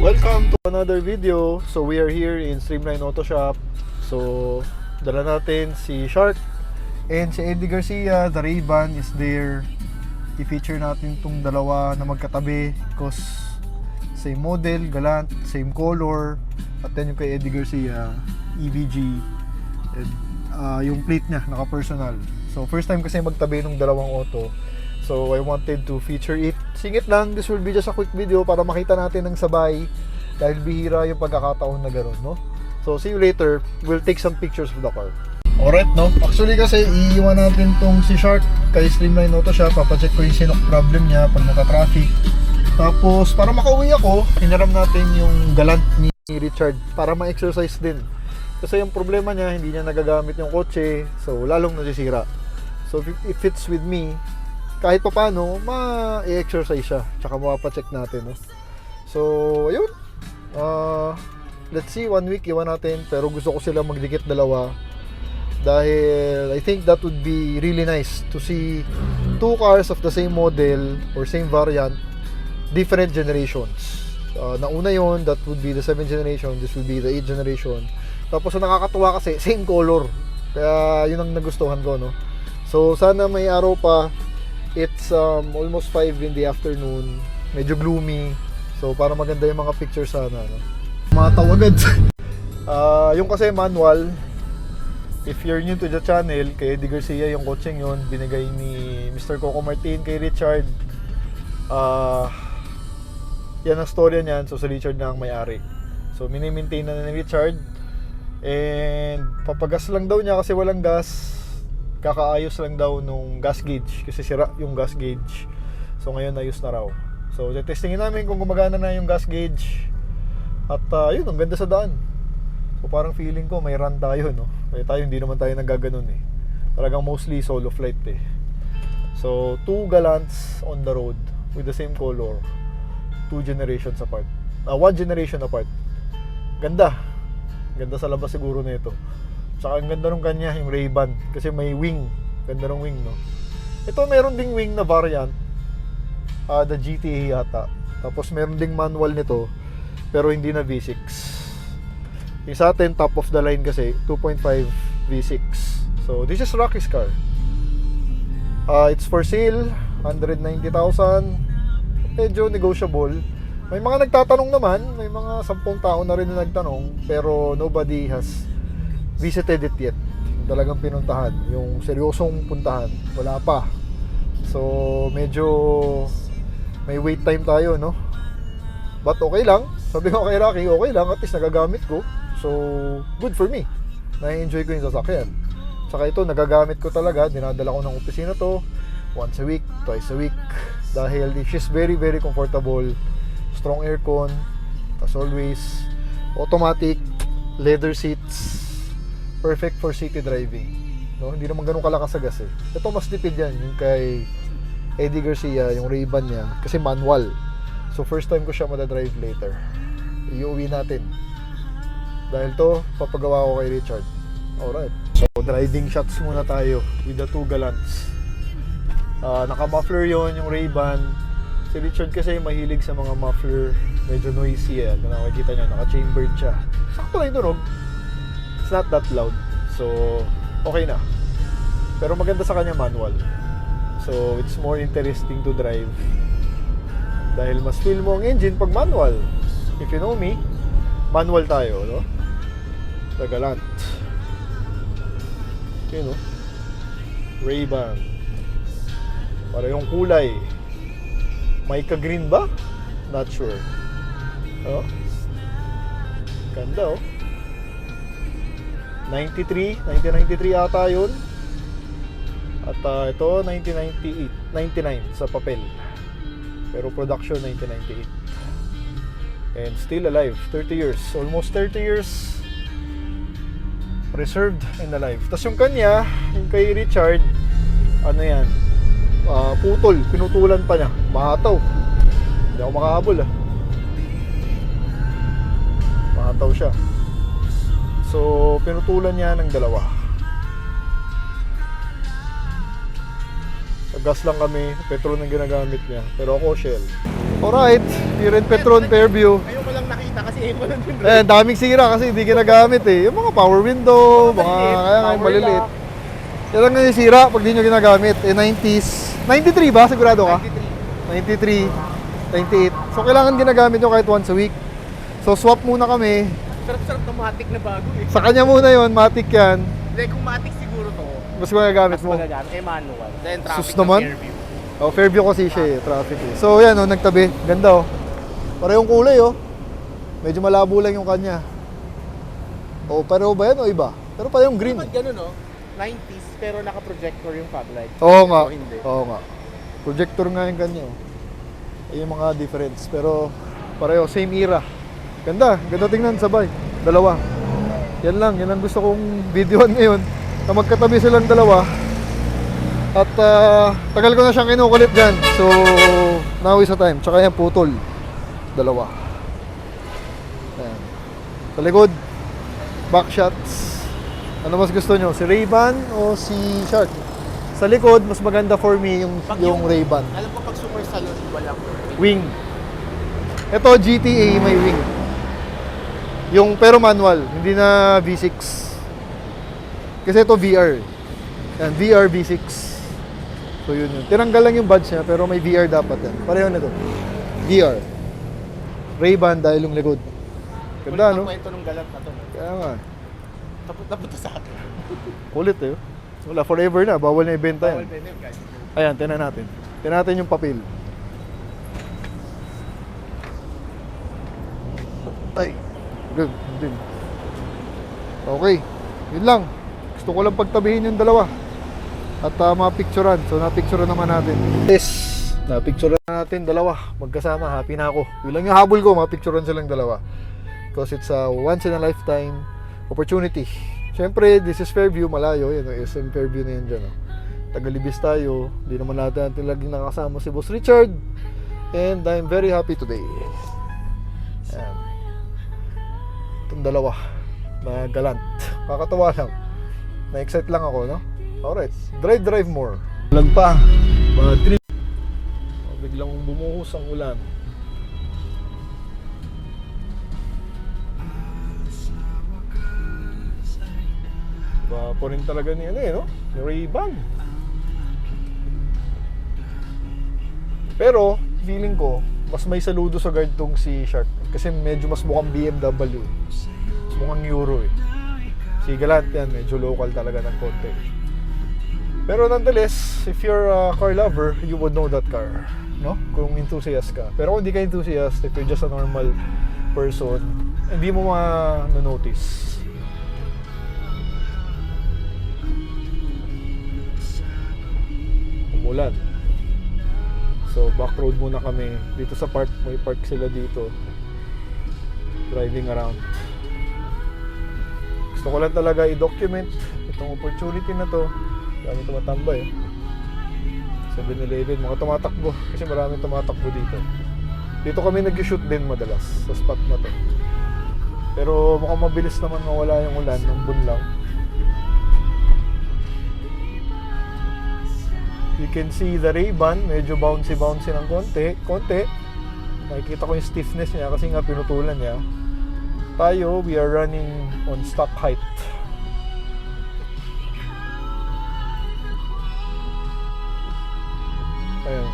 Welcome to another video. So we are here in Streamline Auto Shop. So dala natin si Shark and si Eddie Garcia. The Ray-Ban is there. I-feature natin itong dalawa na magkatabi because same model, Galant, same color. At then yung kay Eddie Garcia, EVG. And yung plate niya, naka-personal. So first time kasi magtabi ng dalawang auto. So I wanted to feature it. Singit lang, this will be just a quick video para makita natin ng sabay dahil bihira yung pagkakataon na gano'n, no? So see you later. We'll take some pictures of the car. Alright, no? Actually kasi iiwan natin tong si Shark kay Streamline Auto Shop. Papacheck ko yung sinok problem niya pag naka-traffic. Tapos para makauwi ako, hinaram natin yung Galant ni Richard para ma-exercise din. Kasi yung problema niya, hindi niya nagagamit yung kotse, so lalong nasisira. So if it fits with me, kahit pa paano, ma-exercise siya. Tsaka mapapacheck natin, no? So, ayun. Let's see, 1 week iwan natin. Pero gusto ko sila magdikit dalawa. Dahil I think that would be really nice to see two cars of the same model or same variant, different generations. Nauna yon, that would be the 7th generation. This would be the 8th generation. Tapos nakakatuwa kasi, same color. Kaya yun ang nagustuhan ko, no? So, sana may araw pa. It's almost 5 in the afternoon. Medyo gloomy. So para maganda yung mga pictures sana, no? Mataw agad. Yung kasi manual. If you're new to the channel, kay Eddie Garcia yung coaching yun. Binigay ni Mr. Coco Martin kay Richard. Yan ang storya niyan. So si Richard na ang may-ari. So mini-maintain na ni Richard. And papagas lang daw niya kasi walang gas. Kakaayos lang daw nung gas gauge kasi sira yung gas gauge. So ngayon ayos na raw. So testingin namin kung gumagana na yung gas gauge. At yun, ang ganda sa daan. So parang feeling ko may run tayo, no? Kaya tayo hindi naman tayo naggaganon eh. Talagang mostly solo flight eh. So 2 Galants on the road with the same color. 2 generations apart. 1 generation apart. Ganda. Ganda sa labas siguro nito. Saka ang ganda nung kanya, yung Ray-Ban. Kasi may wing. Ganda ng wing, no? Ito meron ding wing na variant. The GTA yata. Tapos meron ding manual nito. Pero hindi na V6. Yung sa atin, top of the line kasi, 2.5 V6. So, this is Rocky's car. It's for sale. 190,000. Medyo negotiable. May mga nagtatanong naman. May mga 10 tao na rin na nagtanong. Pero nobody has visited it yet. Talagang pinuntahan. Yung seryosong puntahan. Wala pa. So, medyo may wait time tayo, no? But okay lang. Sabi ko kay Rocky, okay lang. At least nagagamit ko. So, good for me. Na-enjoy ko yung sasakyan. Saka ito, nagagamit ko talaga. Dinadala ko ng opisina to. Once a week, twice a week. Dahil she's very, very comfortable. Strong aircon. As always. Automatic. Leather seats. Perfect for city driving, no? Hindi naman ganun kalakas sa gas eh. Ito mas tipid yan, yung kay Eddie Garcia, yung Ray-Ban niya, kasi manual. So first time ko siya madadrive later. Iuwi natin. Dahil to, papagawa ko kay Richard. Alright. So driving shots muna tayo with the 2 Galants. Naka-muffler yon yung Ray-Ban. Si Richard kasi mahilig sa mga muffler. Medyo noisy eh. Kung nakikita nyo, naka-chambered siya. Sakto lang yung tunog. It's not that loud. So, okay na. Pero maganda sa kanya manual. So, it's more interesting to drive. Dahil mas feel mo ang engine pag manual. If you know me, manual tayo, no? The Galant. Yun, no? Ray-Ban. Parehong kulay. Mica green ba? Not sure. Oh? Ganda, oh. 1993 ata yun. At ito 1998, 99 sa papel. Pero production 1998. And still alive, 30 years. Almost 30 years preserved and alive. Tapos yung kanya, yung kay Richard, ano yan? Putol, pinutulan pa niya. Mahataw. Hindi ako makahabol Mahataw siya. So, pinutulan niya ng dalawa. Gas lang kami, Petron ang ginagamit niya. Pero ako Shell. Alright, here in Petron, Fairview. Ngayon ko lang lang nakita kasi mo lang yung Eh, daming sira kasi hindi ginagamit eh. Yung mga power window, mga maliliit, kaya nga power maliliit. lock. Yan lang yung sira pag di nyo ginagamit. Eh, 90s. 93 ba? Sigurado ka? 93. 93, 98. So, kailangan ginagamit nyo kahit once a week. So, swap muna kami. Sarap-sarap na matic na bago eh. Sa kanya muna yon, matic yan. Hindi, kung matic siguro to, Mas magagamit mas mo. magagamit. Eh, manual. Then traffic Sus na naman. Fairview. Oh, Fairview kasi siya eh, traffic eh. So, yan oh, nagtabi. Ganda oh. Parehong kulay oh. Medyo malabo lang yung kanya. Oh, pareho ba yan o iba? Pero parehong green Ba't eh. ganun no? 90s pero naka-projector yung fog light. Oo nga. Ito, hindi. Oo nga. Projector nga yung kanya oh. Yung mga difference. Pero pareho, same era. Ganda, ganda tingnan, sabay. Dalawa. Yan lang, yan ang gusto kong videoan ngayon. Na magkatabi silang dalawa. At tagal ko na siyang kinukulit dyan. So, now is the time. Tsaka yan, putol. Dalawa. Ayan. Sa likod, back shots. Ano mas gusto nyo? Si Ray-Ban o si Shark? Sa likod, mas maganda for me yung Ray-Ban. Alam ko pag super salon, walang Wing. Ito, GTA may wing. Yung pero manual, hindi na V6. Kasi ito VR. Yan, VR V6. So yun yun. Tinanggal lang yung badge niya pero may VR dapat yan. Pareho na to. VR. Ray-Ban dahil yung likod. Ganda, no? kwento ng galant na to. Kaya nga. Tapos sa akin. Kulit eh. Wala, forever na. Bawal na ibenta Bawal yan. din yun, guys. Ayan, tinan natin. Tinan natin yung papel. Ay, good. Din. Okay, yun lang. Gusto ko lang pagtabihin yung dalawa. At mapicturean. So, napicturean naman natin. Yes, napicturean na natin dalawa. Magkasama, happy na ako. Yun lang yung habol ko, mapicturean silang dalawa. Because it's a once in a lifetime opportunity. Siyempre, this is Fairview, malayo. Yun, SM Fairview na yan dyan. Oh. Tagalibis tayo. Hindi naman natin laging nakasama si Boss Richard. And I'm very happy today. Ayan. Itong dalawa na galant. Kakatawa lang. Na-excite lang ako, no? Alright. Drive more. Ulan pa. Mga 3. Biglang bumuhos ang ulan. Po rin talaga ni ano eh, no? Ni Ray-Ban. Pero, feeling ko, mas may saludo sa guard tong si Shark. Kasi medyo mas mukhang BMW. Mas mukhang Euro eh. Si Galant yan, medyo local talaga ng konti. Pero nonetheless, if you're a car lover, you would know that car. No? Kung enthusiast ka. Pero kung hindi ka enthusiast, if you're just a normal person, hindi mo ma-notice. Umulan. So back road muna kami dito sa park, may park sila dito. Driving around. Gusto ko lang talaga i-document itong opportunity na to. Marami tumatambay. 7-Eleven, mga tumatakbo kasi maraming tumatakbo dito. Dito kami nag-shoot din madalas sa spot na to. Pero mukhang mabilis naman mawala yung ulan ng bunlaw. You can see the Ray-Ban, medyo bouncy ng konti. Makikita ko yung stiffness niya kasi nga pinutulan niya. Tayo, we are running on stock height. Ayun.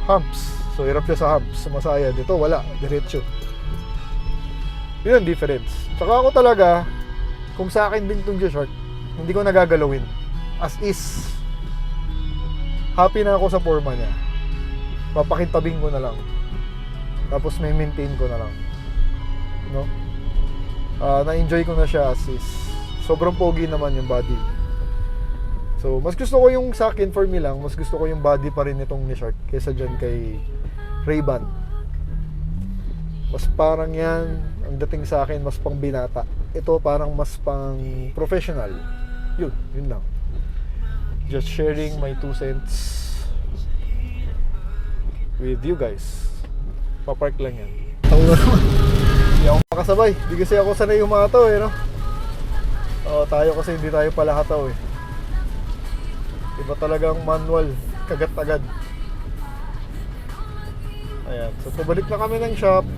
Humps. So, hirap siya sa humps. Sumasaya. Dito, wala. Diretso. Yun ang difference. Tsaka ako talaga, kung sa akin din itong G-Shark, hindi ko nagagalawin. As is. Happy na ako sa forma niya. Papakitabing ko na lang. Tapos may maintain ko na lang. No? Na-enjoy ko na siya as is. Sobrang pogi naman yung body. So, mas gusto ko yung sa akin, for me lang, mas gusto ko yung body pa rin itong ni Shark kaysa dyan kay Ray-Ban. Mas parang yan, ang dating sa akin, mas pang binata. Ito parang mas pang professional. Yun lang. Just sharing my 2 cents with you guys. Papark lang yan. Hindi ako makasabay. Hindi kasi ako sanay umataw eh, no? Tayo kasi hindi tayo palahataw eh. Iba talagang manual. Kagat agad. Ayan. So, pabalik na kami ng shop.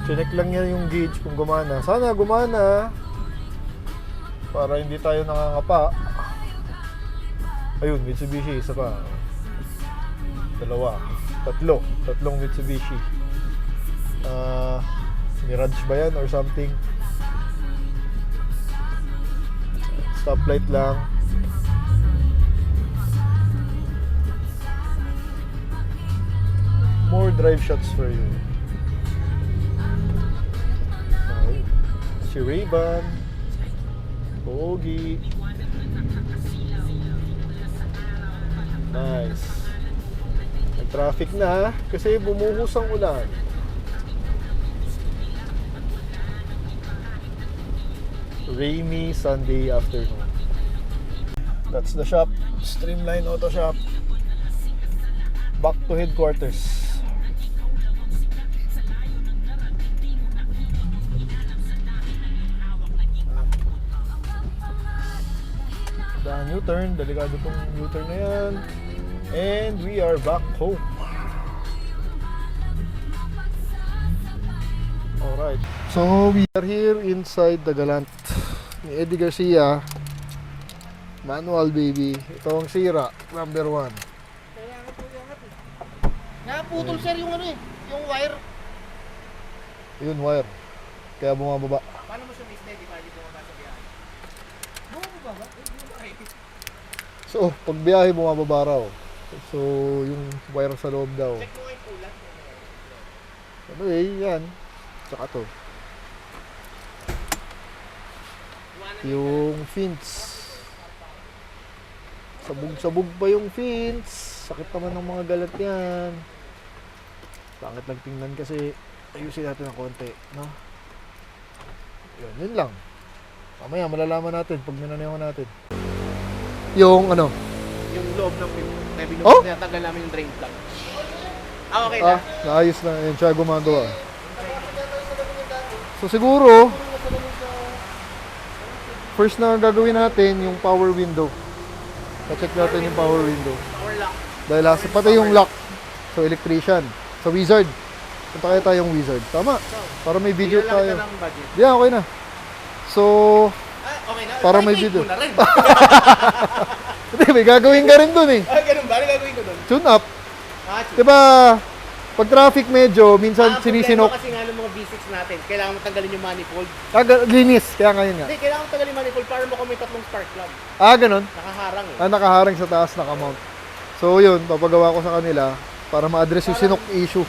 Chinek lang niya yung gauge kung gumana. Sana gumana. Para hindi tayo nakangapa. Ayun, Mitsubishi, isa pa. Dalawa. Tatlong Mitsubishi. Mirage ba yan or something? Stoplight lang. More drive shots for you. Okay. Si Ray-Ban. Pogi. Nice. Nag-traffic na kasi bumuhos ang ulan. Rainy Sunday afternoon. That's the shop. Streamline Auto Shop. Back to headquarters. Daan U-turn. Delikado tong U-turn na yan. And we are back home. Alright. So we are here inside the Galant ni Eddie Garcia. Manual baby. Ito ang sira. Number 1. Naputol sir yung ano eh, yung wire. Yun, wire. Kaya bumababa. Paano mo siya may steady para di bumaba sa biyahe? Bumaba ba? So, pag biyahe bumababa raw. So, yung wire sa loob daw. Check mo nga yung kulat. Anyway, yan. Tsaka to. Yung fins. Sabog-sabog pa yung fins. Sakit naman ng mga galat yan. Pangit lang tingnan kasi ayusin natin ng konti, no? Yun lang. Mamaya malalaman natin pag minanayawan natin. Yung ano? Yung loob ng pin. Oh? Tinatanggal namin yung drain plug. Okay na. Naayos na. Yan siya gumagawa. So siguro, first na gagawin natin yung power window. Pa-check natin yung power window. Power lock. Dahil pati yung lock. So electrician. So wizard. Punta kaya tayong wizard. Tama. Para may video Bigyan lang tayo. kita ng budget. Yeah, okay na. So, Okay na. Para may Ay, video. mo na rin. hindi, may gagawin ka rin dun eh. Ganun ba? Ano gagawin ko doon? Tune up. Tune. Diba, pag traffic medyo, minsan sinisinok. Kasi nga ng mga V6 natin, kailangan mo tanggalin yung manifold. Linis, kaya ngayon nga. Hindi, kailangan mo tanggalin yung manifold para mo may tatlong spark plug. Ganun. Nakaharang eh. Nakaharang sa taas, nakamount. So yun, papagawa ko sa kanila para ma-address yung sinok issue.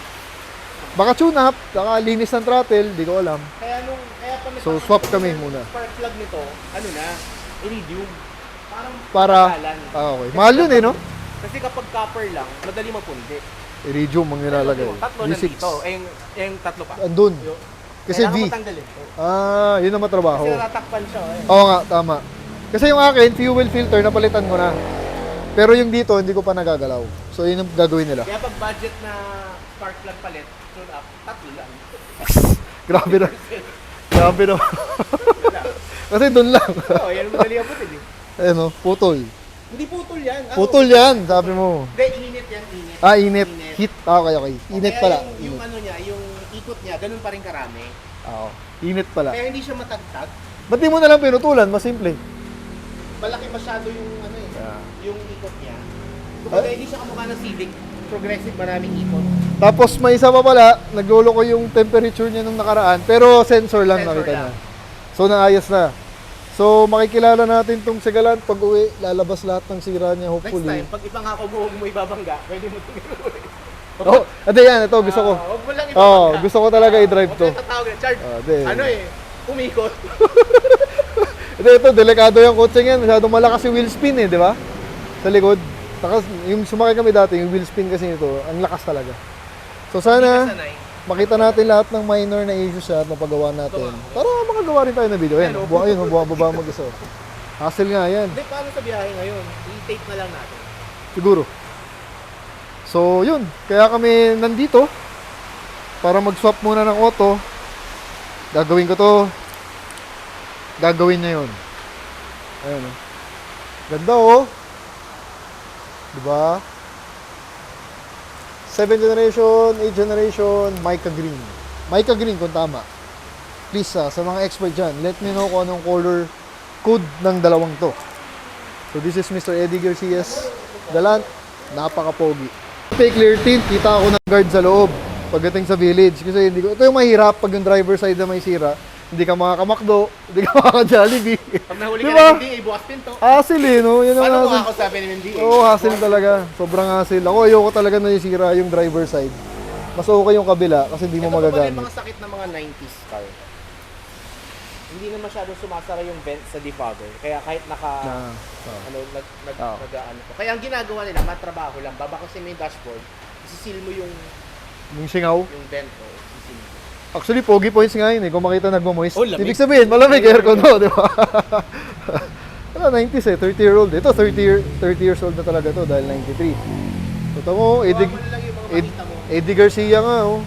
Baka tune up, baka linis ng throttle, di ko alam. Kaya pa So swap kami muna. Spark plug nito, ano na, iridium. Para, matagalan. okay. Mahal yun eh, no? Kasi kapag copper lang, madali mapundi. Iridium ang nilalagay. Tatlo V6. nandito, yung tatlo pa. Andun. Kasi Kailangan V. matanggalin to. Yun ang matrabaho. Kasi natatakpan siya eh. Oo nga, tama. Kasi yung akin, fuel filter, napalitan ko na. Pero yung dito, hindi ko pa nagagalaw. So yun ang gagawin nila. Kaya pag budget na spark plug palit, tune up, tatlo lang. Grabe na. Grabe na. Kasi doon lang. Oo, yan ang madali ang putid eh. Ayun o, putol. Hindi putol yan. Putol yan, sabi mo. Hindi, init yan, init. Init. Heat. Okay. Init Kaya pala. Yung Init. ano niya, yung ikot niya, ganun pa rin karami. Oo. Init pala. Kaya hindi siya matagtag. Ba't di mo na lang pinutulan? Mas simple. Malaki masyado yung ano eh, Yeah. yung ikot niya. Kumbaga, hindi siya kamukha ng Civic. Progressive, maraming ikot. Tapos may isa pa pala, naglolo ko yung temperature niya nung nakaraan. Pero sensor lang Sensor nakita lang. niya. So naayos na. So makikilala natin tong Sigalan pag uwi, lalabas lahat ng sira niya Next hopefully. time, pag ipangako mo huwag mo ibabangga, pwede mo tingnan. Oh, ade yan, ito gusto ko. Huwag mo lang ibabangga. Gusto ko talaga i-drive to. Huwag tatawag na, Chard. Di. Ano eh, umikot. Ito, delikado yung kotse yan. Masyadong malakas yung wheel spin eh, di ba? Sa likod. Takas, yung sumakay kami dati, yung wheel spin kasi nito, ang lakas talaga. So sana, makita natin lahat ng minor na issues at mapagawa natin. Para makagawa rin tayo ng video. Ayan, bumababa mag-isa. Hassle nga yan. Hindi, paano sa biyahe ngayon? I-tape na lang natin. Siguro. So, yun. Kaya kami nandito para mag-swap muna ng auto. Gagawin ko to. Gagawin niya yun. Ayan o. Ganda o. Diba? 7th generation, 8th generation, mica green. Mica green kung tama. Please sa mga expert dyan, let me know kung anong color code ng dalawang to. So this is Mr. Eddie Garcia's Galant. Napaka-pogi. Fake clear tint, kita ako ng guard sa loob pagdating sa village. Kasi hindi ko, ito yung mahirap pag yung driver side na may sira. Hindi ka makakamakdo, hindi ka makaka-Jollibee. Pag nahuli Diba? ka ng hindi, ibukas pinto. Hassle eh, no? Yun ang Paano mo hassle. ako sabi ni Mindy? Oo, hassle talaga. Sobrang hassle. Ako ayoko talaga na isira yung driver side. Mas okay yung kabila kasi hindi mo Ito ba yung magagamit. mga sakit ng mga 90s car? Hindi na masyadong sumasara yung vent sa defogger. Kaya kahit Na, ano, Oo. nag-ano po. Kaya ang ginagawa nila, matrabaho lang. Babakusin mo yung dashboard, isisil mo yung yung singaw. vent o isisil mo. Actually, pogi points nga yun eh. Kung makita nagmo-moist. Oh, lamig. Ibig sabihin, malamig aircon mo, di ba? Ano, 90s eh. 30-year-old. Ito, 30 years old na talaga to dahil 93. Ito mo, Eddie, Kawawa na lang yung mga makita mo. Eddie Garcia nga, oh.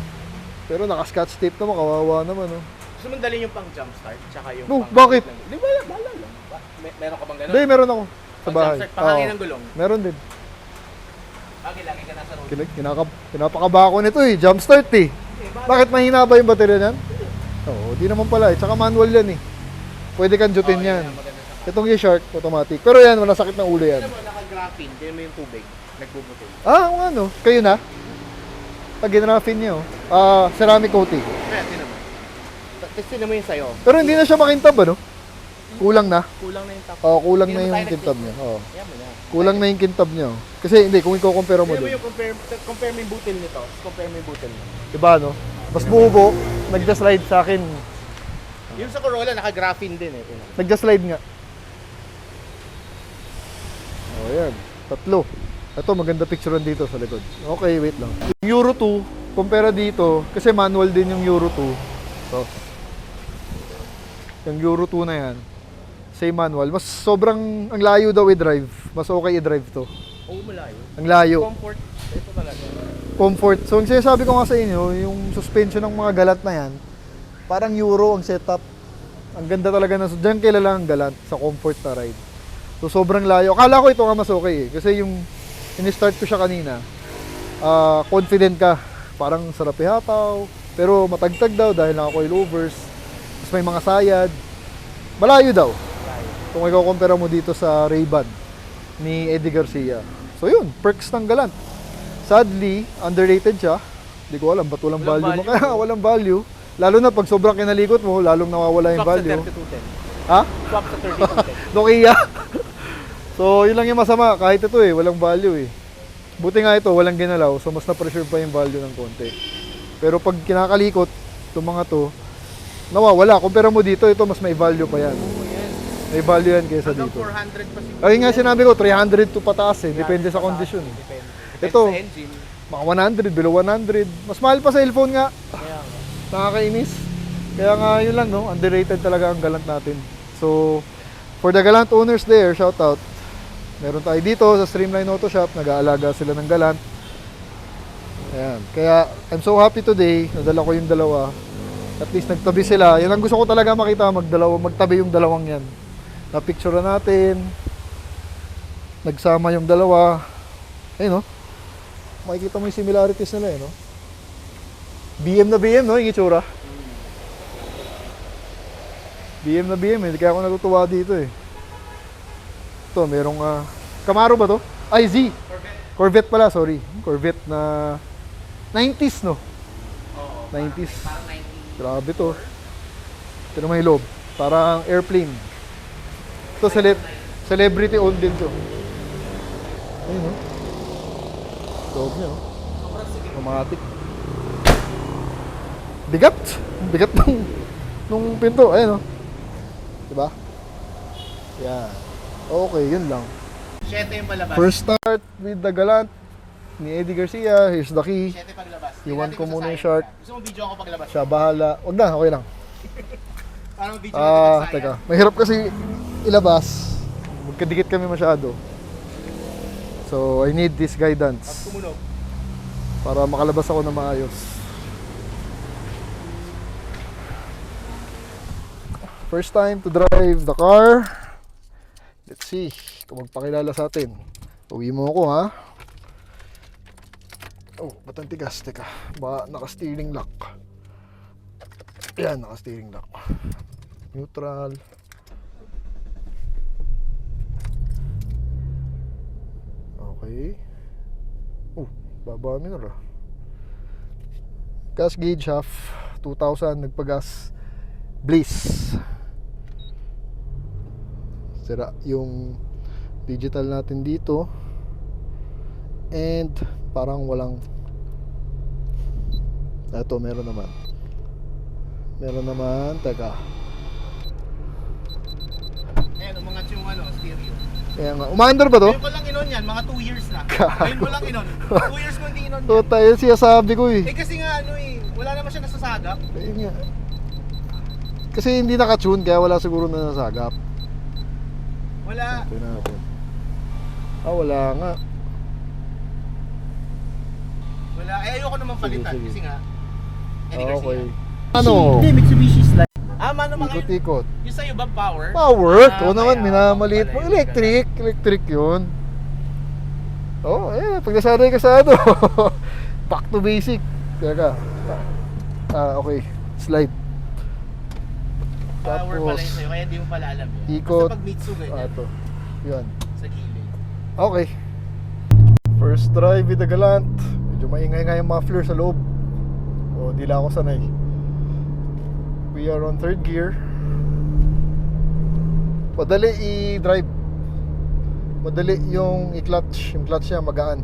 Pero naka-scotch tape naman, kawawa naman, oh. Gusto mong dalhin yung pang jump start, tsaka yung No, pang bakit? Di ba, bahala lang. Meron ka bang gano'n? Hindi, meron ako. Sa Pang bahay. jump start, pangangin Oo. ng gulong. Meron din. Bakit lagi ka nasa road? Pinapakaba ko nito eh. Jump start eh. Bakit mahina ba yung baterya niyan? Oo, di naman pala eh. Tsaka manual yan eh. Pwede kang jutin yan. Itong G-Shark, automatic. Pero yan, wala sakit ng ulo yan. Alam mo, naka-graphene, din mo yung tubig, nagbubutol. Ah, kung ano. Kayo na? Pag ginraffin niyo. Ceramic coating. Kaya, tinan mo. Testin mo yung sa'yo. Pero hindi na siya makintab ano? Kulang na. Kulang na yung top. Oo, kulang Hindi na naman yung tayo kintab niya. Oo. Yan mo na. Kulang na yung kintab niya. Oh. Kasi hindi, kung i-compare mo Tignan mo din. yung compare mo yung butil nito. Compare mo yung butil mo. Diba no? Mas bubo, nagja-slide sa akin. Yung sa Corolla, naka-graphene din eh. Tinan mo. Nagja-slide nga. Oh, yan. Tatlo. Ito, maganda picturean dito sa likod. Okay, wait lang. Yung Euro 2, kumpara dito, kasi manual din yung Euro 2. So, yung Euro 2 na yan, same manual. Mas sobrang, ang layo daw i-drive. Mas okay i-drive to. Oo, malayo. Ang layo. Comfort. Ito talaga. Comfort. So, ang sinasabi ko nga sa inyo, yung suspension ng mga Galant na yan, parang Euro ang setup. Ang ganda talaga na, diyan kilala ang Galant sa comfort na ride. So, sobrang layo. Akala ko ito nga mas okay eh. Kasi yung in-start ko siya kanina, confident ka. Parang sarap ihataw. Pero matagtag daw dahil naka-coilovers. Tapos may mga sayad. Malayo daw. Kung ikaw compare mo dito sa Ray-Ban ni Eddie Garcia. So yun, perks ng Galant. Sadly, underrated siya. Hindi ko alam ba't walang Walang value mo. value. Kaya walang value. Lalo na pag sobrang kinalikot mo, lalong nawawala yung Swap sa value. 3210. Ha? Swap sa 3210. Nokia. So, yun lang yung masama. Kahit ito eh, walang value eh. Buti nga ito, walang ginalaw. So, mas na-preserve pa yung value ng konti. Pero pag kinakalikot, itong mga to, nawawala. Kumpara mo dito, ito mas may value pa yan. May value yan kaysa Hanggang dito. 400 pa siguro. Ay nga sinabi ko, 300 to pataas eh. Depende sa kondisyon. Depende. Ito. Depende sa engine. Mga 100, below 100. Mas mahal pa sa cellphone nga. Kaya nga. Nakakainis. Kaya nga yun lang, no? Underrated talaga ang Galant natin. So, for the Galant owners there, shout out. Meron tayo dito sa Streamline Auto Shop, nag-aalaga sila ng Galant. Ayan. Kaya, I'm so happy today, nadala ko yung dalawa. At least nagtabi sila. Yan ang gusto ko talaga makita, magtabi yung dalawang yan. Na-picture natin. Nagsama yung dalawa. Ayun, no? Makikita mo yung similarities nila, eh, no? BM na BM, no? Yung itsura. BM na BM, eh. Kaya ako natutuwa dito, eh. Ito, merong Camaro ba to? Ay, Z. Corvette pala, sorry. Corvette na 90s, no? Oo. 90s. Parang 90. Grabe to. Ito naman yung loob. Parang airplane. Ito, celebrity owned din to. Ayun, no? Loob niya, no? Automatic. Bigat. Bigat nung pinto. Ayun, no? Diba? Yan. Okay, yun lang. 7 yung palabas. First start with the Galant ni Eddie Garcia. Here's the key. 7 paglabas. Iwan Tingnan ko natin muna kung yung sasayang short. ka. Gusto mo video ako paglabas? Siya bahala. Wag na, okay lang. Parang video natin magsayang. Teka. Mahirap kasi ilabas. Magkadikit kami masyado. So, I need this At guidance kumunog. para makalabas ako na maayos. First time to drive the car. Let's see kung magpakilala sa atin. Uwi mo ako, ha? Oh, ba't ang tigas? Teka, baka naka-steering lock. Yan, naka-steering lock. Neutral. Okay. Baba minor. Gas gauge half 2000, nagpagas Bliss. Sira yung digital natin dito. And parang walang. Ito, meron naman. Teka. Ayan, umangat yung stereo. Kaya nga, umaandar ba to? Ngayon ko lang inon yan, mga 2 years na. Ngayon ko lang inon. 2 years ko hindi inon So, yan. tayo siya sabi ko eh. Kasi nga wala naman siya nasasagap. Ayun nga. Kasi hindi naka-tune, kaya wala siguro na nasagap. Wala. Tingnan natin. Wala nga. Wala. Ayoko naman palitan Sige. kasi nga. Okay. Ano? Hindi, Mitsubishi Slide. Mano mga yun. Ikot-ikot. Yung sa'yo ba power? Power? Oo naman, kaya, minamaliit mo. pala yun. Electric yun. Pag nasanay ka sa ano. Back to basic. Teka. Okay. Slide. Power Tapos, pala yun sa'yo, kaya hindi mo pala alam yun. ikot. Basta pag Mitsu ganyan, Ito. Yan. sa gilid. Okay. First drive with the Galant. Medyo maingay nga yung muffler sa loob. Di lang ako sanay. We are on third gear. Madali i-drive. Madali yung i-clutch. Yung clutch niya magaan.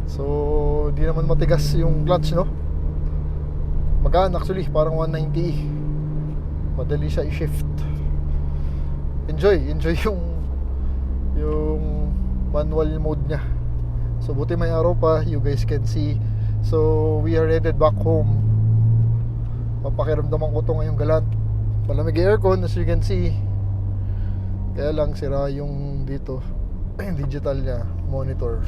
So, di naman matigas yung clutch, no? Magaan actually, parang 190. Madali siya i-shift. Enjoy yung manual mode niya. So buti may araw pa, you guys can see. So we are headed back home. Papakiramdaman ko to ngayong Galant. Malamig yung aircon as you can see. Kaya lang sira yung dito digital niya, monitor.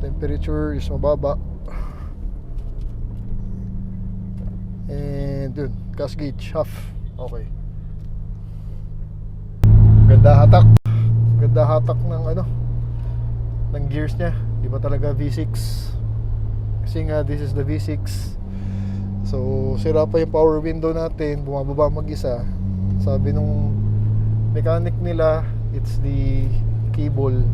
Temperature is mababa. And dun, gas gauge half. Okay. Ganda hatak ng gears niya. Di ba talaga V6? Kasi nga this is the V6. So sira pa yung power window natin, bumababa mag-isa. Sabi nung mechanic nila, it's the cable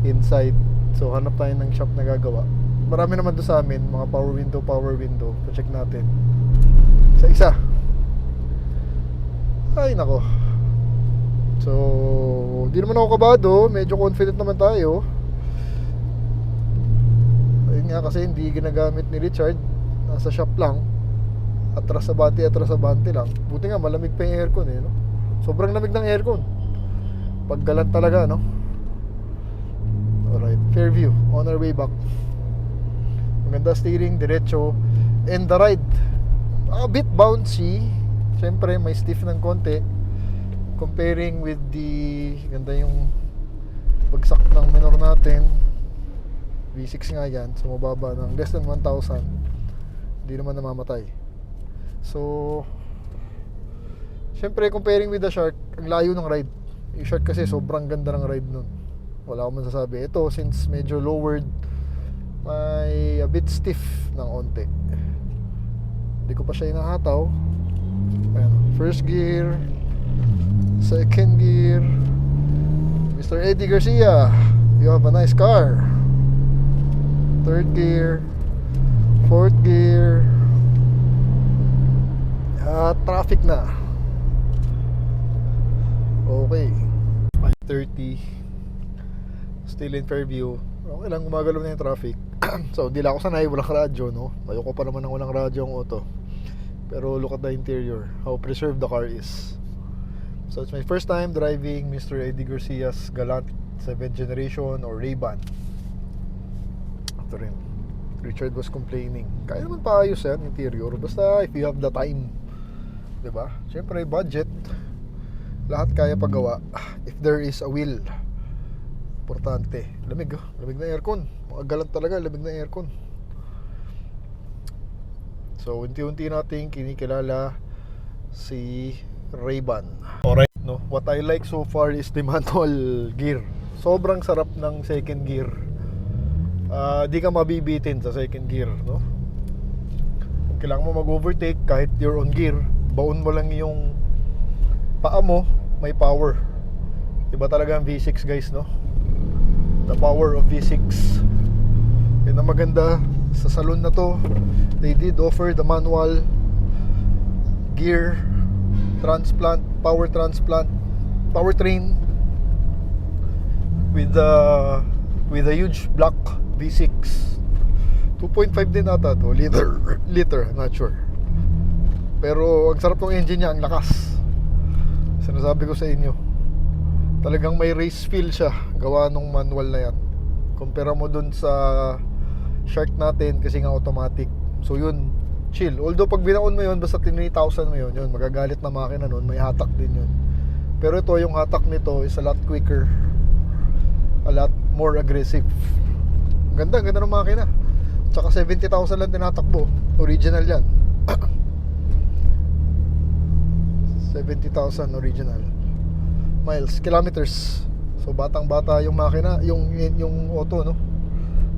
inside. So hanap tayo ng shop na gagawa. Marami naman doon sa amin, mga power window. Pa-check natin. Isa. Ay nako. So, di naman ako kabado, medyo confident naman tayo. Ayun nga kasi hindi ginagamit ni Richard. Nasa shop lang. Atras sa bante lang. Buti nga malamig pa yung aircon no? Sobrang lamig ng aircon. Pag Galant talaga, no? Alright, Fairview, on our way back. Maganda steering, diretso. And the ride, a bit bouncy. Siyempre, may stiff ng konti. Comparing with the ganda yung bagsak ng minor natin. V6 nga yan, so mababa ng less than 1,000. Hindi naman namamatay. So syempre comparing with the Shark, ang layo ng ride. Yung Shark kasi sobrang ganda ng ride nun. Wala akong masasabi. Ito since medyo lowered, may a bit stiff ng onte. Hindi ko pa siya inahataw. Ayan, first gear, second gear. Mr. Eddie Garcia, you have a nice car. Third gear, fourth gear. Traffic na. Okay. 5:30. Still in Fairview. Okay lang, gumagalaw na yung traffic. So, di lang ako sanay, walang radyo, no? Ayoko pa naman ng walang radyo ang auto. Pero look at the interior, how preserved the car is. So it's my first time driving Mr. Eddie Garcia's Galant 7th generation or Ray-Ban. Ito rin, Richard was complaining, kaya naman paayos yan interior, basta if you have the time, diba? Siyempre budget, lahat kaya pagawa if there is a will. Importante. Lamig na aircon. Mga Galant talaga, lamig na aircon. So unti-unti nating kinikilala si Ray-Ban. Alright, no? What I like so far is the manual gear. Sobrang sarap ng second gear. Di ka mabibitin sa second gear, no? kailangan mo mag-overtake kahit you're on gear, baon mo lang yung paa mo, may power. Iba talaga ang V6 guys, no? The power of V6. Yan ang maganda sa salon na to. They did offer the manual gear transplant, powertrain with a huge block V6. 2.5 din ata to, liter, I'm not sure. Pero ang sarap ng engine niya, ang lakas. Sinasabi ko sa inyo, talagang may race feel siya gawa nung manual na yan. Kumpara mo dun sa Shark natin kasi nga automatic. So yun, chill. Although pag binaon mo yun, basta 3,000 mo yun, magagalit na makina nun, may hatak din yun. Pero ito, yung hatak nito is a lot quicker, a lot more aggressive. Ganda ng makina. Tsaka 70,000 lang tinatakbo. Original yan. 70,000 original miles, kilometers. So batang bata yung makina, yung auto, no?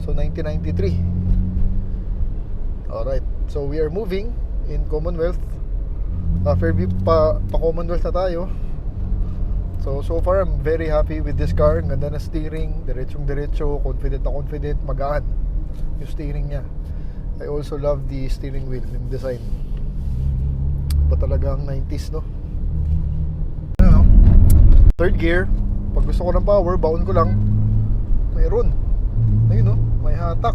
So 1993. Alright, so we are moving in Commonwealth. Fairview pa Commonwealth na tayo. So far I'm very happy with this car. Ang ganda na steering, diretsong diretso, confident na confident, magaan yung steering niya. I also love the steering wheel, yung design. Ba talagang 90s, no? Ano? Third gear. Pag gusto ko ng power, baon ko lang. Mayroon. Ayun, no? May hatak.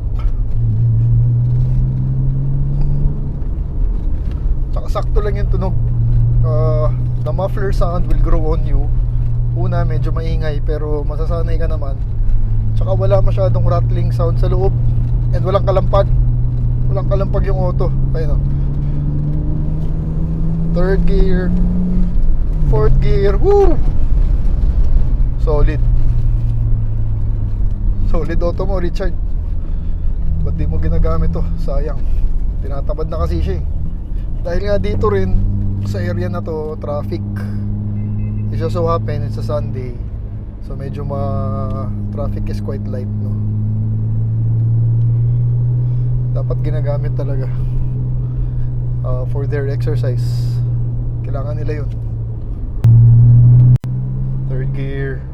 Tsaka sakto lang yung tunog. The muffler sound will grow on you. Una, medyo maingay, pero masasanay ka naman. Tsaka wala masyadong rattling sound sa loob. And walang kalampag. Walang kalampag yung auto. Ayun, no? Third gear, fourth gear. Woo! Solid auto mo, Richard. Ba't di mo ginagamit to? Sayang. Tinatabad na kasi siya eh. Dahil nga dito rin sa area na to, traffic. It just so happen it's a Sunday, so medyo traffic is quite light, no? Dapat ginagamit talaga for their exercise. Kailangan nila yun. Third gear,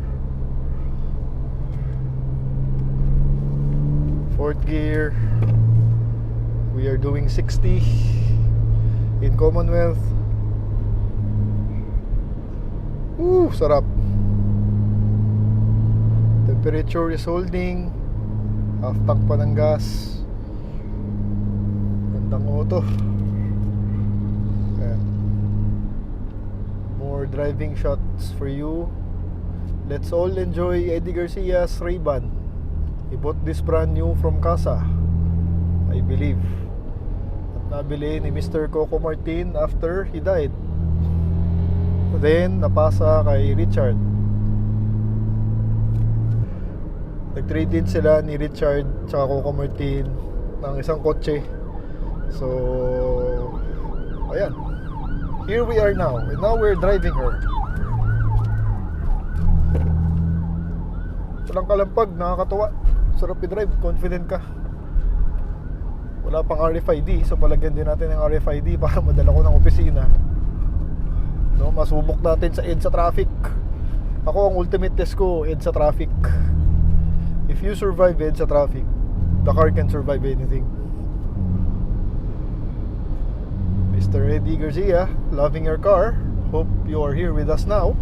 fourth gear. We are doing 60 in Commonwealth. Sarap. Temperature is holding. Half tank pa ng gas. Gandang auto. Ayan. More driving shots for you. Let's all enjoy Eddie Garcia's Ray-Ban. He bought this brand new from Casa, I believe. At nabili ni Mr. Coco Martin after he died. Then napasa kay Richard. Nag-trade din sila ni Richard tsaka Coco Martin ng isang kotse. So ayan, here we are now, and now we're driving her. Walang kalampag, nakakatuwa. Sarap i-drive, confident ka. Wala pang RFID, so palagyan din natin ng RFID para madala ko ng opisina. No, masubok natin sa EDSA traffic. Ako, ang ultimate test ko, EDSA traffic. If you survive EDSA traffic, the car can survive anything. Mr. Eddie Garcia, loving your car. Hope you are here with us now.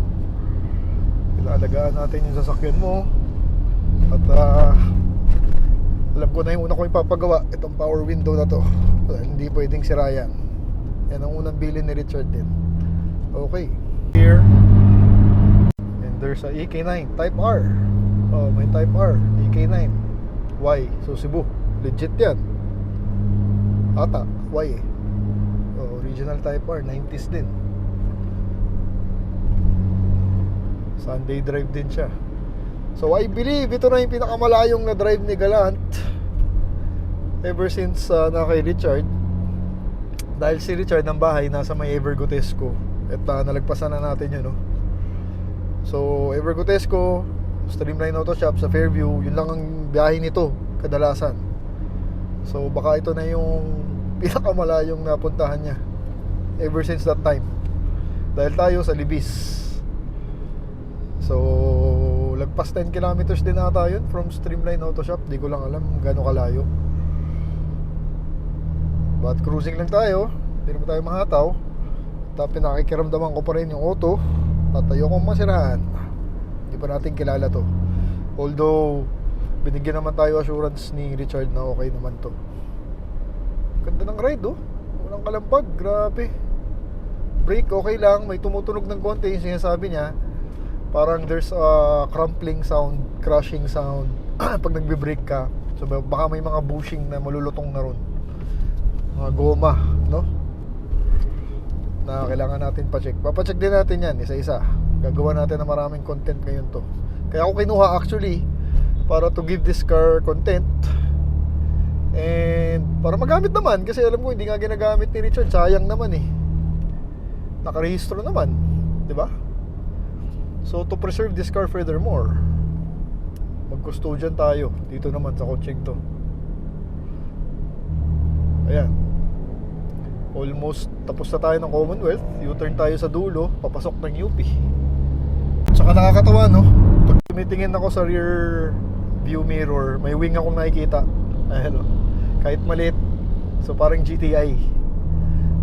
Ilaalagaan natin yung sasakyan mo. At alam ko na yung una kong ipapagawa, itong power window na to. Hindi pwedeng sira yan. Yan ang unang bilin ni Richard din. Okay, here, and there's a EK9 Type R. Oh, may Type R, EK9. Y, so Cebu, legit yan. Ata, Y eh. Oh, original Type R, 90s din. Sunday drive din siya. So I believe ito na yung pinakamalayong na drive ni Galant ever since na kay Richard. Dahil si Richard ng bahay nasa may Evergotesco. At nalagpasan na natin yun, no? So Evergotesco, Streamline Auto Shop sa Fairview, yun lang ang biyahe nito kadalasan. So baka ito na yung Pinakamalayong napuntahan niya ever since that time. Dahil tayo sa Libis. So, lagpas 10 kilometers din ata yun from Streamline Auto Shop. Di ko lang alam gaano kalayo. But cruising lang tayo. Hindi naman tayo mahataw. Tapos nakikiramdaman ko pa rin yung auto. At ayokong masiraan. Hindi pa natin kilala to. Although binigyan naman tayo assurance ni Richard na okay naman to. Ganda ng ride oh. Walang kalampag, grabe. Brake okay lang, may tumutunog ng konti. Yung sinasabi niya, parang there's a crumpling sound, crushing sound pag nagbe-brake ka. So baka may mga bushing na malulutong na ron. Mga goma, no? Na kailangan natin pa-check. Papacheck din natin yan, isa-isa. Gagawa natin na maraming content ngayon to. Kaya ako kinuha actually para to give this car content. And para magamit naman. Kasi alam ko hindi nga ginagamit ni Richard. Sayang naman eh. Nakarehistro naman, di ba? So to preserve this car furthermore, mag-custodian tayo dito naman sa kotseng to. Ayan. Almost tapos na tayo ng Commonwealth. U-turn tayo sa dulo, papasok ng UP. Saka nakakatawa no, pag tumitingin ako sa rear view mirror, may wing akong nakikita. Ayan o, kahit maliit. So parang GTI.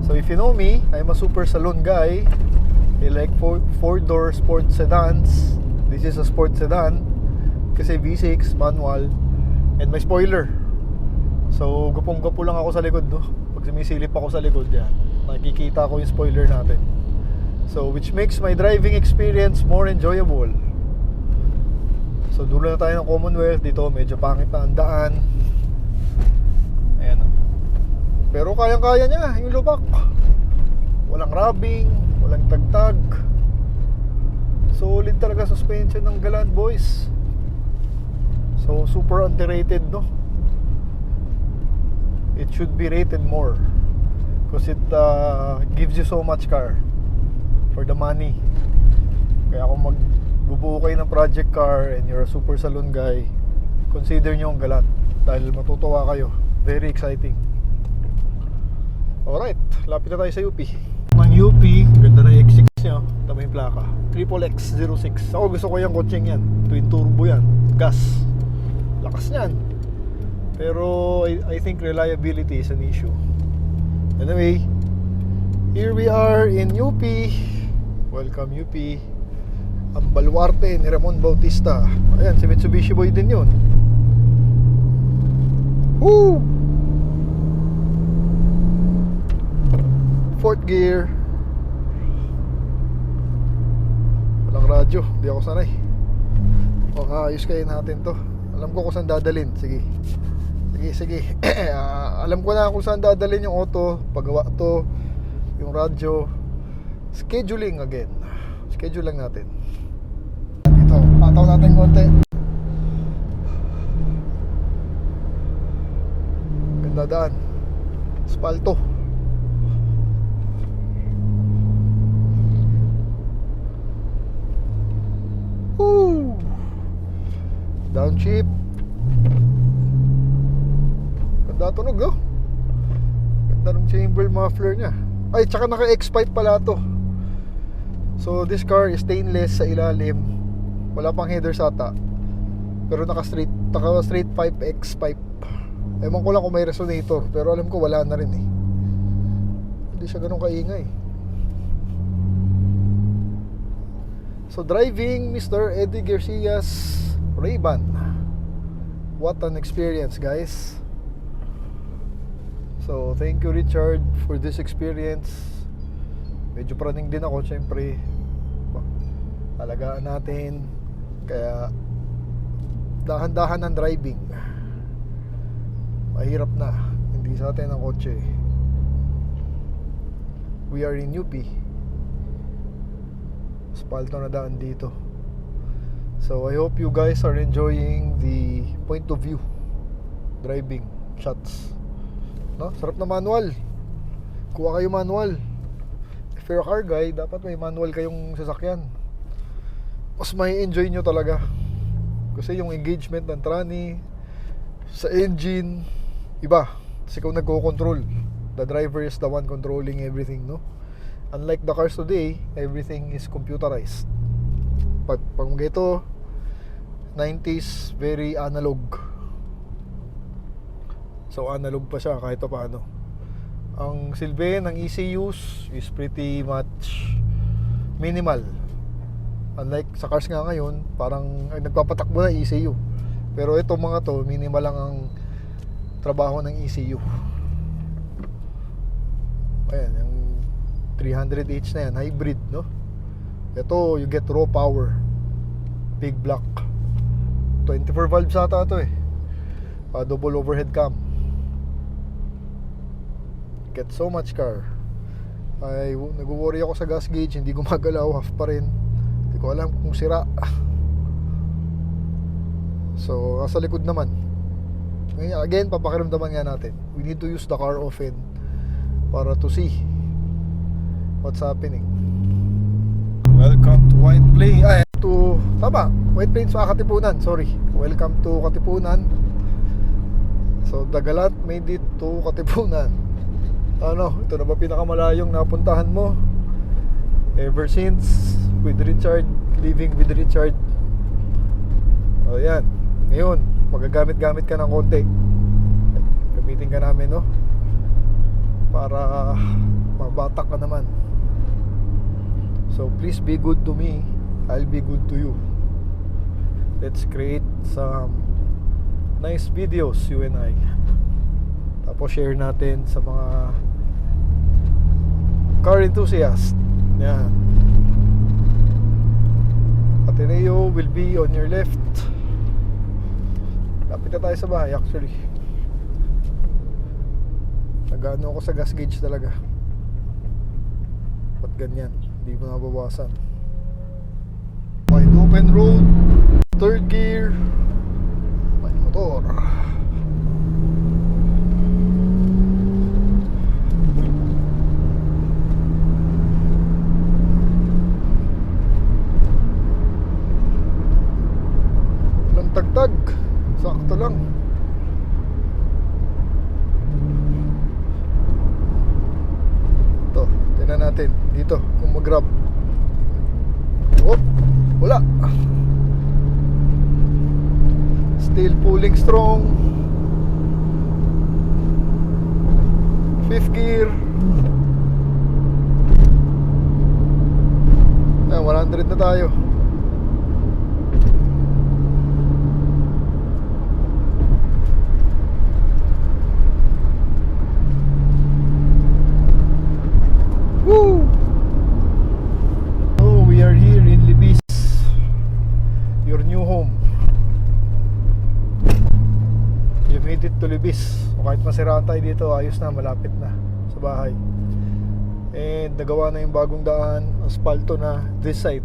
So if you know me, I'm a super saloon guy. I like 4-door sport sedans. This is a sport sedan kasi V6 manual and may spoiler. So gupong-gupo lang ako sa likod no. Pag sumisilip ako sa likod yan, nakikita ko yung spoiler natin. So which makes my driving experience more enjoyable. So dulo na tayo ng Commonwealth. Dito medyo pangit na ang daan. Ayan o. Pero kayang-kaya niya yung lubak. Walang rubbing, walang tagtag. Solid talaga suspension ng Galant boys. So super underrated no. It should be rated more because it gives you so much car for the money. Kaya kung magbubuo kayo ng project car and you're a super saloon guy, consider nyo ang Galant dahil matutuwa kayo. Very exciting. Alright, lapit na tayo sa UP. Ng UP, ganda na X6 nyo. Tama yung plaka XXX06. Ako gusto ko yung kotseng yan. Twin turbo yan, gas. Lakas nyan. Pero I think reliability is an issue. Anyway, here we are in UP. Welcome UP. Ang baluarte ni Ramon Bautista. Ayan, si Mitsubishi boy din yun. Woo! Fourth gear. Walang radyo, di ako sanay. O ayos kayo natin to. Alam ko kung saan dadalhin. Sige. Alam ko na kung saan dadalhin yung auto, paggawa to, yung radyo. Scheduling again. Schedule lang natin. Ito, pataw natin konti. Ganda daan. Espalto. Woo! Downshift. Ganda tunog oh. Ganda ng chamber muffler nya. Ay, tsaka naka X-pipe pala to. So this car is stainless sa ilalim. Wala pang header sata. Pero naka straight pipe X-pipe. Ewan ko lang kung may resonator, pero alam ko wala na rin eh. Hindi siya ganun kaingay. So driving Mr. Eddie Garcia's Ray-Ban. What an experience, guys. So thank you Richard for this experience. Medyo praning din ako syempre. Alagaan natin. Kaya dahan-dahan ang driving. Mahirap na. Hindi sa atin ang kotse. We are in UP. Espalto na daan dito. So I hope you guys are enjoying the point of view driving shots. No? Sarap na manual. Kuha kayo manual. If you're a car guy, dapat may manual kayong sasakyan. Mas may enjoy nyo talaga. Kasi yung engagement ng tranny sa engine, iba. Kasi ikaw nagko-control. The driver is the one controlling everything, no? Unlike the cars today, everything is computerized. Pag ito, 90s, very analog. So analog pa siya kahit pa paano. Ang silbi ng ECUs is pretty much minimal. Unlike sa cars nga ngayon, parang nagpapatakbo na ECU. Pero itong mga to, minimal lang ang trabaho ng ECU. Ayan, yung 300H na yan, hybrid, no? Ito, you get raw power. Big block. 24 valves ata ito eh. Double overhead cam. Get so much car. Ay, nag-worry ako sa gas gauge, hindi gumagalaw, half pa rin. Hindi ko alam kung sira. So, nasa likod naman. Ngayon, again, papakiramdaman nga natin. We need to use the car often para to see what's happening. Welcome to White Plains. White Plains sa Katipunan, sorry. Welcome to Katipunan. So, Dagalat made it to Katipunan. Ano, ito na ba pinakamalayong napuntahan mo? Ever since with Richard, living with Richard. O yan, ngayon magagamit-gamit ka ng konti. Gamitin ka namin, no? Para mabatak ka naman. So please be good to me, I'll be good to you. Let's create some nice videos, you and I. Tapos share natin sa mga car enthusiast. Yan. Ateneo will be on your left. Lapit na tayo sa bahay actually. Nag-ano ako sa gas gauge talaga. Ba't ganyan? Hindi mo nabawasan. Wide open road, third gear, may motor. Tagtag, sakto lang. Ito, tingnan natin dito kung mag-grab. Oh, wala. Still pulling strong. Fifth gear. 100 na tayo. Woo! So we are here in Libis, your new home. You made it to Libis. O kahit masiraan tayo dito, ayos na, malapit na sa bahay. And nagawa na yung bagong daan, aspalto na this side.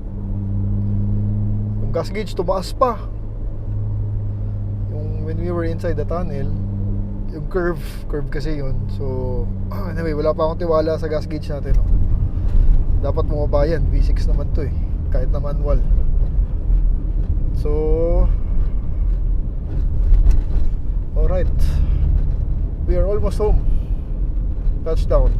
Yung gas gauge tumaas pa. Yung when we were inside the tunnel, yung curve kasi yun. So anyway, wala pa akong tiwala sa gas gauge natin, no? Dapat bumaba yan, V6 naman to eh, kahit na manual. So alright, we are almost home. Touchdown.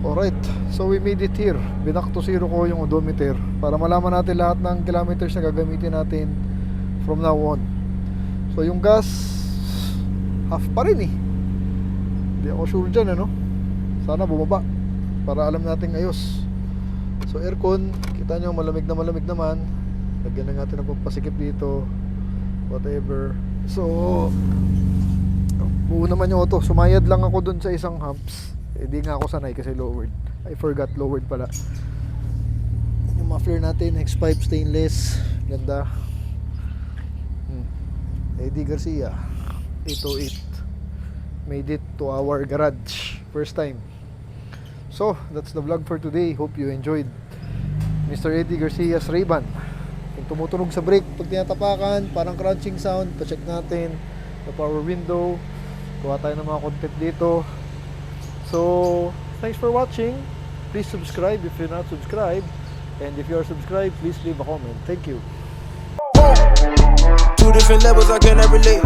Alright, so we made it here. Binak to zero ko yung odometer para malaman natin lahat ng kilometers na gagamitin natin from now on. So yung gas, half pa rin eh. Hindi ako sure dyan, ano? Sana bumaba para alam natin ayos. So aircon, kita nyo malamig naman. Lagyan na natin ng pampasikip dito, whatever. So buo naman yung auto. Sumayad lang ako dun sa isang humps. Hindi nga ako sanay kasi lowered. I forgot lowered pala. Yung muffler natin, X5 stainless, ganda. Eddie Garcia 808 made it to our garage first time. So that's the vlog for today. Hope you enjoyed Mr. Eddie Garcia's Ray-Ban. Kung tumutunog sa brake pag tinatapakan, parang crunching sound, pa-check natin the power window. Kuha tayo ng mga content dito. So thanks for watching. Please subscribe if you're not subscribed, and if you are subscribed, please leave a comment. Thank you. Two different levels, I cannot relate.